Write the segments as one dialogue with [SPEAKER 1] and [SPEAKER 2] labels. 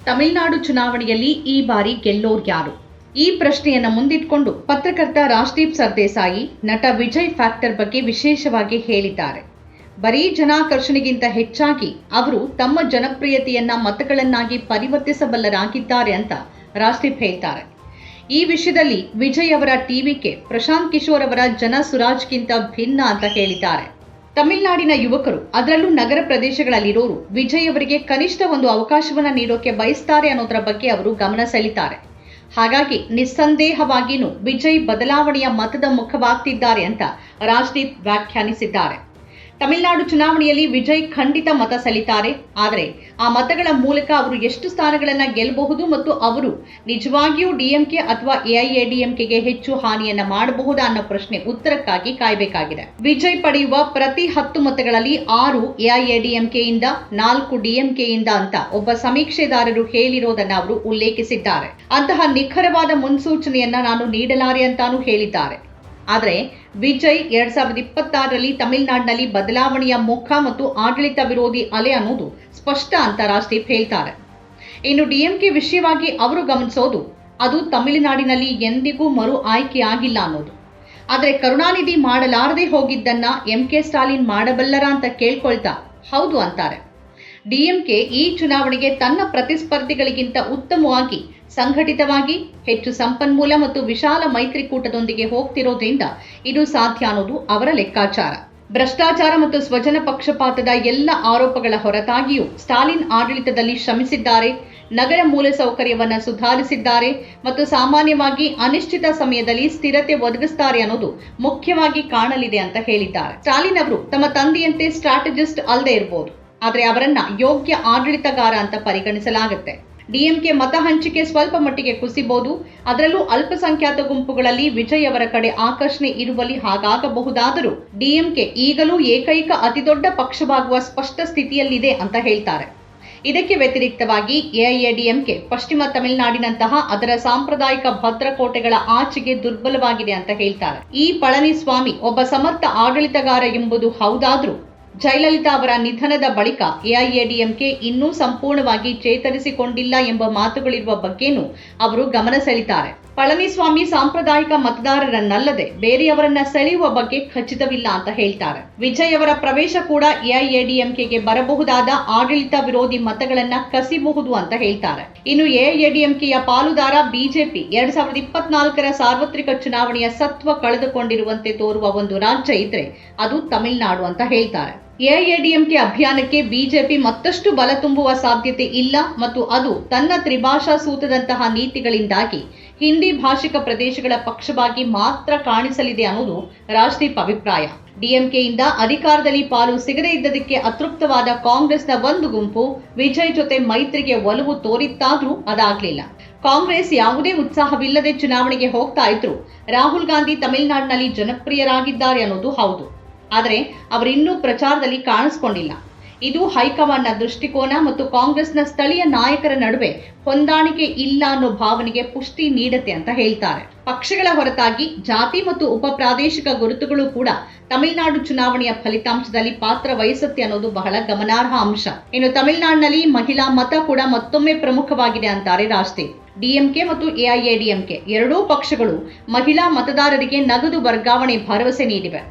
[SPEAKER 1] ತಮಿಳುನಾಡು ಚುನಾವಣೆಯಲ್ಲಿ ಈ ಬಾರಿ ಗೆಲ್ಲೋರು ಯಾರು? ಈ ಪ್ರಶ್ನೆಯನ್ನು ಮುಂದಿಟ್ಕೊಂಡು ಪತ್ರಕರ್ತ ರಾಜ್ದೀಪ್ ಸರ್ದೇಸಾಯಿ ನಟ ವಿಜಯ್ ಫ್ಯಾಕ್ಟರ್ ಬಗ್ಗೆ ವಿಶೇಷವಾಗಿ ಹೇಳಿದ್ದಾರೆ. ಬರೀ ಜನಾಕರ್ಷಣೆಗಿಂತ ಹೆಚ್ಚಾಗಿ ಅವರು ತಮ್ಮ ಜನಪ್ರಿಯತೆಯನ್ನ ಮತಗಳನ್ನಾಗಿ ಪರಿವರ್ತಿಸಬಲ್ಲರಾಗಿದ್ದಾರೆ ಅಂತ ರಾಜ್ದೀಪ್ ಹೇಳ್ತಾರೆ. ಈ ವಿಷಯದಲ್ಲಿ ವಿಜಯ್ ಅವರ ಟಿವಿಕೆ ಪ್ರಶಾಂತ್ ಕಿಶೋರ್ ಅವರ ಜನ ಸುರಾಜ್ಗಿಂತ ಭಿನ್ನ ಅಂತ ಹೇಳಿದ್ದಾರೆ. ತಮಿಳುನಾಡಿನ ಯುವಕರು, ಅದರಲ್ಲೂ ನಗರ ಪ್ರದೇಶಗಳಲ್ಲಿರೋರು ವಿಜಯ್ ಅವರಿಗೆ ಕನಿಷ್ಠ ಒಂದು ಅವಕಾಶವನ್ನ ನೀಡೋಕೆ ಬಯಸ್ತಾರೆ ಅನ್ನೋದರ ಬಗ್ಗೆ ಅವರು ಗಮನ ಸೆಳೀತಾರೆ. ಹಾಗಾಗಿ ನಿಸ್ಸಂದೇಹವಾಗಿಯೂ ವಿಜಯ್ ಬದಲಾವಣೆಯ ಮತದ ಮುಖವಾಗ್ತಿದ್ದಾರೆ ಅಂತ ರಾಜ್ದೀಪ್ ವ್ಯಾಖ್ಯಾನಿಸಿದ್ದಾರೆ. ತಮಿಳುನಾಡು ಚುನಾವಣೆಯಲ್ಲಿ ವಿಜಯ್ ಖಂಡಿತ ಮತ ಸೆಳೀತಾರೆ. ಆದರೆ ಆ ಮತಗಳ ಮೂಲಕ ಅವರು ಎಷ್ಟು ಸ್ಥಾನಗಳನ್ನು ಗೆಲ್ಲಬಹುದು ಮತ್ತು ಅವರು ನಿಜವಾಗಿಯೂ ಡಿಎಂಕೆ ಅಥವಾ ಎಐಎಡಿಎಂಕೆಗೆ ಹೆಚ್ಚು ಹಾನಿಯನ್ನ ಮಾಡಬಹುದಾ ಅನ್ನೋ ಪ್ರಶ್ನೆ ಉತ್ತರಕ್ಕಾಗಿ ಕಾಯಬೇಕಾಗಿದೆ. ವಿಜಯ್ ಪಡೆಯುವ ಪ್ರತಿ 10 ಮತಗಳಲ್ಲಿ 6 ಎಐಎಡಿಎಂಕೆಯಿಂದ 4 ಡಿಎಂಕೆಯಿಂದ ಅಂತ ಒಬ್ಬ ಸಮೀಕ್ಷೆದಾರರು ಹೇಳಿರೋದನ್ನ ಅವರು ಉಲ್ಲೇಖಿಸಿದ್ದಾರೆ. ಅಂತಹ ನಿಖರವಾದ ಮುನ್ಸೂಚನೆಯನ್ನ ನಾನು ನೀಡಲಾರೆ ಅಂತಾನೂ ಹೇಳಿದ್ದಾರೆ. ಆದರೆ ವಿಜಯ್ 2026ರಲ್ಲಿ ತಮಿಳುನಾಡಿನಲ್ಲಿ ಬದಲಾವಣೆಯ ಮುಖ ಮತ್ತು ಆಡಳಿತ ವಿರೋಧಿ ಅಲೆ ಅನ್ನೋದು ಸ್ಪಷ್ಟ ಅಂತ ರಾಜ್ದೀಪ್ ಹೇಳ್ತಾರೆ. ಇನ್ನು ಡಿಎಂಕೆ ವಿಷಯವಾಗಿ ಅವರು ಗಮನಿಸೋದು ಅದು ತಮಿಳುನಾಡಿನಲ್ಲಿ ಎಂದಿಗೂ ಮರು ಆಯ್ಕೆ ಆಗಿಲ್ಲ ಅನ್ನೋದು. ಆದರೆ ಕರುಣಾನಿಧಿ ಮಾಡಲಾರದೆ ಹೋಗಿದ್ದನ್ನ ಎಂಕೆ ಸ್ಟಾಲಿನ್ ಮಾಡಬಲ್ಲರ ಅಂತ ಕೇಳ್ಕೊಳ್ತಾ ಹೌದು ಅಂತಾರೆ. ಡಿಎಂಕೆ ಈ ಚುನಾವಣೆಗೆ ತನ್ನ ಪ್ರತಿಸ್ಪರ್ಧಿಗಳಿಗಿಂತ ಉತ್ತಮವಾಗಿ ಸಂಘಟಿತವಾಗಿ ಹೆಚ್ಚು ಸಂಪನ್ಮೂಲ ಮತ್ತು ವಿಶಾಲ ಮೈತ್ರಿಕೂಟದೊಂದಿಗೆ ಹೋಗ್ತಿರೋದ್ರಿಂದ ಇದು ಸಾಧ್ಯ ಅನ್ನೋದು ಅವರ ಲೆಕ್ಕಾಚಾರ. ಭ್ರಷ್ಟಾಚಾರ ಮತ್ತು ಸ್ವಜನ ಪಕ್ಷಪಾತದ ಎಲ್ಲ ಆರೋಪಗಳ ಹೊರತಾಗಿಯೂ ಸ್ಟಾಲಿನ್ ಆಡಳಿತದಲ್ಲಿ ಶ್ರಮಿಸಿದ್ದಾರೆ, ನಗರ ಮೂಲಸೌಕರ್ಯವನ್ನು ಸುಧಾರಿಸಿದ್ದಾರೆ ಮತ್ತು ಸಾಮಾನ್ಯವಾಗಿ ಅನಿಶ್ಚಿತ ಸಮಯದಲ್ಲಿ ಸ್ಥಿರತೆ ಒದಗಿಸುತ್ತಾರೆ ಅನ್ನೋದು ಮುಖ್ಯವಾಗಿ ಕಾಣಲಿದೆ ಅಂತ ಹೇಳಿದ್ದಾರೆ. ಸ್ಟಾಲಿನ್ ಅವರು ತಮ್ಮ ತಂದೆಯಂತೆ ಸ್ಟ್ರಾಟಜಿಸ್ಟ್ ಅಲ್ಲದೆ ಇರಬಹುದು, ಆದರೆ ಅವರನ್ನ ಯೋಗ್ಯ ಆಡಳಿತಗಾರ ಅಂತ ಪರಿಗಣಿಸಲಾಗುತ್ತೆ. ಡಿಎಂಕೆ ಮತ ಹಂಚಿಕೆ ಸ್ವಲ್ಪ ಮಟ್ಟಿಗೆ ಕುಸಿಬಹುದು. ಅದರಲ್ಲೂ ಅಲ್ಪಸಂಖ್ಯಾತ ಗುಂಪುಗಳಲ್ಲಿ ವಿಜಯ್ ಅವರ ಕಡೆ ಆಕರ್ಷಣೆ ಇರುವಲ್ಲಿ ಹಾಗಾಗಬಹುದಾದರೂ ಡಿಎಂಕೆ ಈಗಲೂ ಏಕೈಕ ಅತಿದೊಡ್ಡ ಪಕ್ಷವಾಗುವ ಸ್ಪಷ್ಟ ಸ್ಥಿತಿಯಲ್ಲಿದೆ ಅಂತ ಹೇಳ್ತಾರೆ. ಇದಕ್ಕೆ ವ್ಯತಿರಿಕ್ತವಾಗಿ ಎಐಎಡಿಎಂಕೆ ಪಶ್ಚಿಮ ತಮಿಳುನಾಡಿನಂತಹ ಅದರ ಸಾಂಪ್ರದಾಯಿಕ ಭದ್ರಕೋಟೆಗಳ ಆಚೆಗೆ ದುರ್ಬಲವಾಗಿದೆ ಅಂತ ಹೇಳ್ತಾರೆ. ಈ ಪಳನಿಸ್ವಾಮಿ ಒಬ್ಬ ಸಮರ್ಥ ಆಡಳಿತಗಾರ ಎಂಬುದು ಹೌದಾದ್ರೂ ಜಯಲಲಿತಾ ಅವರ ನಿಧನದ ಬಳಿಕ ಎಐಎಡಿಎಂಕೆ ಇನ್ನೂ ಸಂಪೂರ್ಣವಾಗಿ ಚೇತರಿಸಿಕೊಂಡಿಲ್ಲ ಎಂಬ ಮಾತುಗಳಿರುವ ಬಗ್ಗೆನೂ ಅವರು ಗಮನ ಸೆಳೀತಾರೆ. ಪಳನಿಸ್ವಾಮಿ ಸಾಂಪ್ರದಾಯಿಕ ಮತದಾರರನ್ನಲ್ಲದೆ ಬೇರೆಯವರನ್ನ ಸೆಳೆಯುವ ಬಗ್ಗೆ ಖಚಿತವಿಲ್ಲ ಅಂತ ಹೇಳ್ತಾರೆ. ವಿಜಯ್ ಅವರ ಪ್ರವೇಶ ಕೂಡ ಎಐಎಡಿಎಂಕೆಗೆ ಬರಬಹುದಾದ ಆಡಳಿತ ವಿರೋಧಿ ಮತಗಳನ್ನ ಕಸಿಬಹುದು ಅಂತ ಹೇಳ್ತಾರೆ. ಇನ್ನು ಎಐಎಡಿಎಂಕೆಯ ಪಾಲುದಾರ ಬಿಜೆಪಿ 2024ರ ಸಾರ್ವತ್ರಿಕ ಚುನಾವಣೆಯ ಸತ್ವ ಕಳೆದುಕೊಂಡಿರುವಂತೆ ತೋರುವ ಒಂದು ರಾಜ್ಯ ಇದ್ರೆ ಅದು ತಮಿಳುನಾಡು ಅಂತ ಹೇಳ್ತಾರೆ. ಎಐಎಡಿಎಂಕೆ ಅಭಿಯಾನಕ್ಕೆ ಬಿಜೆಪಿ ಮತ್ತಷ್ಟು ಬಲ ತುಂಬುವ ಸಾಧ್ಯತೆ ಇಲ್ಲ ಮತ್ತು ಅದು ತನ್ನ ತ್ರಿಭಾಷಾ ಸೂತ್ರದಂತಹ ನೀತಿಗಳಿಂದಾಗಿ ಹಿಂದಿ ಭಾಷಿಕ ಪ್ರದೇಶಗಳ ಪಕ್ಷವಾಗಿ ಮಾತ್ರ ಕಾಣಿಸಲಿದೆ ಅನ್ನೋದು ರಾಜ್ದೀಪ್ ಅಭಿಪ್ರಾಯ. ಡಿಎಂಕೆಯಿಂದ ಅಧಿಕಾರದಲ್ಲಿ ಪಾಲು ಸಿಗದೇ ಇದ್ದದಕ್ಕೆ ಅತೃಪ್ತವಾದ ಕಾಂಗ್ರೆಸ್ನ ಒಂದು ಗುಂಪು ವಿಜಯ್ ಜೊತೆ ಮೈತ್ರಿಗೆ ಒಲವು ತೋರಿತ್ತಾದ್ರೂ ಅದಾಗಲಿಲ್ಲ. ಕಾಂಗ್ರೆಸ್ ಯಾವುದೇ ಉತ್ಸಾಹವಿಲ್ಲದೆ ಚುನಾವಣೆಗೆ ಹೋಗ್ತಾ ಇದ್ರು ರಾಹುಲ್ ಗಾಂಧಿ ತಮಿಳುನಾಡಿನಲ್ಲಿ ಜನಪ್ರಿಯರಾಗಿದ್ದಾರೆ ಅನ್ನೋದು ಹೌದು. ಆದರೆ ಅವರಿನ್ನೂ ಪ್ರಚಾರದಲ್ಲಿ ಕಾಣಿಸ್ಕೊಂಡಿಲ್ಲ. ಇದು ಹೈಕಮಾಂಡ್ನ ದೃಷ್ಟಿಕೋನ ಮತ್ತು ಕಾಂಗ್ರೆಸ್ನ ಸ್ಥಳೀಯ ನಾಯಕರ ನಡುವೆ ಹೊಂದಾಣಿಕೆ ಇಲ್ಲ ಅನ್ನೋ ಭಾವನೆಗೆ ಪುಷ್ಟಿ ನೀಡುತ್ತೆ ಅಂತ ಹೇಳ್ತಾರೆ. ಪಕ್ಷಗಳ ಹೊರತಾಗಿ ಜಾತಿ ಮತ್ತು ಉಪ ಪ್ರಾದೇಶಿಕ ಗುರುತುಗಳು ಕೂಡ ತಮಿಳುನಾಡು ಚುನಾವಣೆಯ ಫಲಿತಾಂಶದಲ್ಲಿ ಪಾತ್ರ ವಹಿಸುತ್ತೆ ಅನ್ನೋದು ಬಹಳ ಗಮನಾರ್ಹ ಅಂಶ. ಇನ್ನು ತಮಿಳುನಾಡಿನಲ್ಲಿ ಮಹಿಳಾ ಮತ ಕೂಡ ಮತ್ತೊಮ್ಮೆ ಪ್ರಮುಖವಾಗಿದೆ ಅಂತಾರೆ ರಾಜ್ದೀಪ್. ಡಿಎಂಕೆ ಮತ್ತು ಎಐಎಡಿಎಂಕೆ ಎರಡೂ ಪಕ್ಷಗಳು ಮಹಿಳಾ ಮತದಾರರಿಗೆ ನಗದು ವರ್ಗಾವಣೆ ಭರವಸೆ ನೀಡಿವೆ.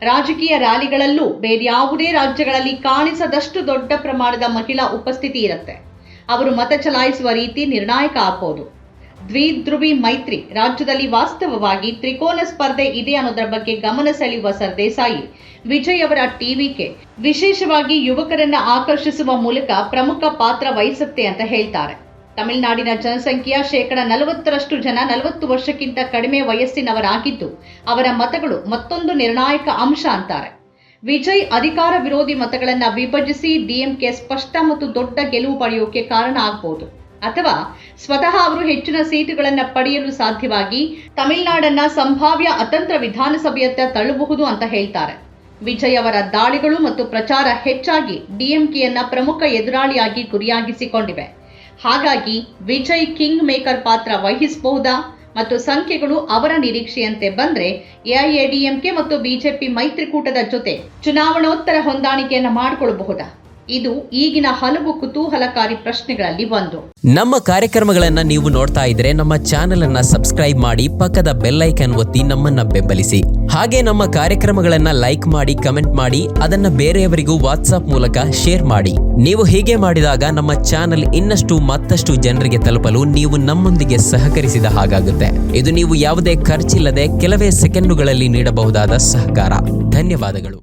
[SPEAKER 1] ರಾಜಕೀಯ ರ್ಯಾಲಿಗಳಲ್ಲೂ ಬೇರ್ಯಾವುದೇ ರಾಜ್ಯಗಳಲ್ಲಿ ಕಾಣಿಸದಷ್ಟು ದೊಡ್ಡ ಪ್ರಮಾಣದ ಮಹಿಳಾ ಉಪಸ್ಥಿತಿ ಇರುತ್ತೆ. ಅವರು ಮತ ಚಲಾಯಿಸುವ ರೀತಿ ನಿರ್ಣಾಯಕ ಆಗಬಹುದು. ದ್ವಿಧ್ರುವಿ ಮೈತ್ರಿ ರಾಜ್ಯದಲ್ಲಿ ವಾಸ್ತವವಾಗಿ ತ್ರಿಕೋನ ಸ್ಪರ್ಧೆ ಇದೆ ಅನ್ನೋದರ ಬಗ್ಗೆ ಗಮನ ಸೆಳೆಯುವ ಸರ್ದೇಸಾಯಿ ವಿಜಯ್ ಅವರ ಟಿವಿಕೆ ವಿಶೇಷವಾಗಿ ಯುವಕರನ್ನ ಆಕರ್ಷಿಸುವ ಮೂಲಕ ಪ್ರಮುಖ ಪಾತ್ರ ವಹಿಸುತ್ತೆ ಅಂತ ಹೇಳ್ತಾರೆ. ತಮಿಳುನಾಡಿನ ಜನಸಂಖ್ಯೆಯ 40% ಜನ 40 ವರ್ಷಕ್ಕಿಂತ ಕಡಿಮೆ ವಯಸ್ಸಿನವರಾಗಿದ್ದು ಅವರ ಮತಗಳು ಮತ್ತೊಂದು ನಿರ್ಣಾಯಕ ಅಂಶ ಅಂತಾರೆ. ವಿಜಯ್ ಅಧಿಕಾರ ವಿರೋಧಿ ಮತಗಳನ್ನ ವಿಭಜಿಸಿ ಡಿಎಂಕೆ ಸ್ಪಷ್ಟ ಮತ್ತು ದೊಡ್ಡ ಗೆಲುವು ಪಡೆಯೋಕೆ ಕಾರಣ ಆಗಬಹುದು. ಅಥವಾ ಸ್ವತಃ ಅವರು ಹೆಚ್ಚಿನ ಸೀಟುಗಳನ್ನು ಪಡೆಯಲು ಸಾಧ್ಯವಾಗಿ ತಮಿಳುನಾಡನ್ನ ಸಂಭಾವ್ಯ ಅತಂತ್ರ ವಿಧಾನಸಭೆಯತ್ತ ತಳ್ಳಬಹುದು ಅಂತ ಹೇಳ್ತಾರೆ. ವಿಜಯ್ ಅವರ ದಾಳಿಗಳು ಮತ್ತು ಪ್ರಚಾರ ಹೆಚ್ಚಾಗಿ ಡಿಎಂಕೆಯನ್ನ ಪ್ರಮುಖ ಎದುರಾಳಿಯಾಗಿ ಗುರಿಯಾಗಿಸಿಕೊಂಡಿವೆ. ಹಾಗಾಗಿ ವಿಜಯ್ ಕಿಂಗ್ ಮೇಕರ್ ಪಾತ್ರ ವಹಿಸಬಹುದಾ ಮತ್ತು ಸಂಖ್ಯೆಗಳು ಅವರ ನಿರೀಕ್ಷೆಯಂತೆ ಬಂದ್ರೆ ಎಐಎಡಿಎಂಕೆ ಮತ್ತು ಬಿಜೆಪಿ ಮೈತ್ರಿಕೂಟದ ಜೊತೆ ಚುನಾವಣೋತ್ತರ ಹೊಂದಾಣಿಕೆಯನ್ನು ಮಾಡಿಕೊಳ್ಳಬಹುದಾ? ಇದು ಈಗಿನ ಹಲವು ಕುತೂಹಲಕಾರಿ ಪ್ರಶ್ನೆಗಳಲ್ಲಿ ಒಂದು.
[SPEAKER 2] ನಮ್ಮ ಕಾರ್ಯಕ್ರಮಗಳನ್ನ ನೀವು ನೋಡ್ತಾ ಇದ್ರೆ ನಮ್ಮ ಚಾನೆಲ್ ಅನ್ನ ಸಬ್ಸ್ಕ್ರೈಬ್ ಮಾಡಿ, ಪಕ್ಕದ ಬೆಲ್ ಐಕಾನ್ ಒತ್ತಿ ನಮ್ಮನ್ನ ಬೆಂಬಲಿಸಿ. ಹಾಗೆ ನಮ್ಮ ಕಾರ್ಯಕ್ರಮಗಳನ್ನ ಲೈಕ್ ಮಾಡಿ, ಕಮೆಂಟ್ ಮಾಡಿ, ಅದನ್ನ ಬೇರೆಯವರಿಗೂ ವಾಟ್ಸ್ಆಪ್ ಮೂಲಕ ಶೇರ್ ಮಾಡಿ. ನೀವು ಹೀಗೆ ಮಾಡಿದಾಗ ನಮ್ಮ ಚಾನೆಲ್ ಇನ್ನಷ್ಟು ಮತ್ತಷ್ಟು ಜನರಿಗೆ ತಲುಪಲು ನೀವು ನಮ್ಮೊಂದಿಗೆ ಸಹಕರಿಸಿದ ಹಾಗಾಗುತ್ತೆ. ಇದು ನೀವು ಯಾವುದೇ ಖರ್ಚಿಲ್ಲದೆ ಕೆಲವೇ ಸೆಕೆಂಡುಗಳಲ್ಲಿ ನೀಡಬಹುದಾದ ಸಹಕಾರ. ಧನ್ಯವಾದಗಳು.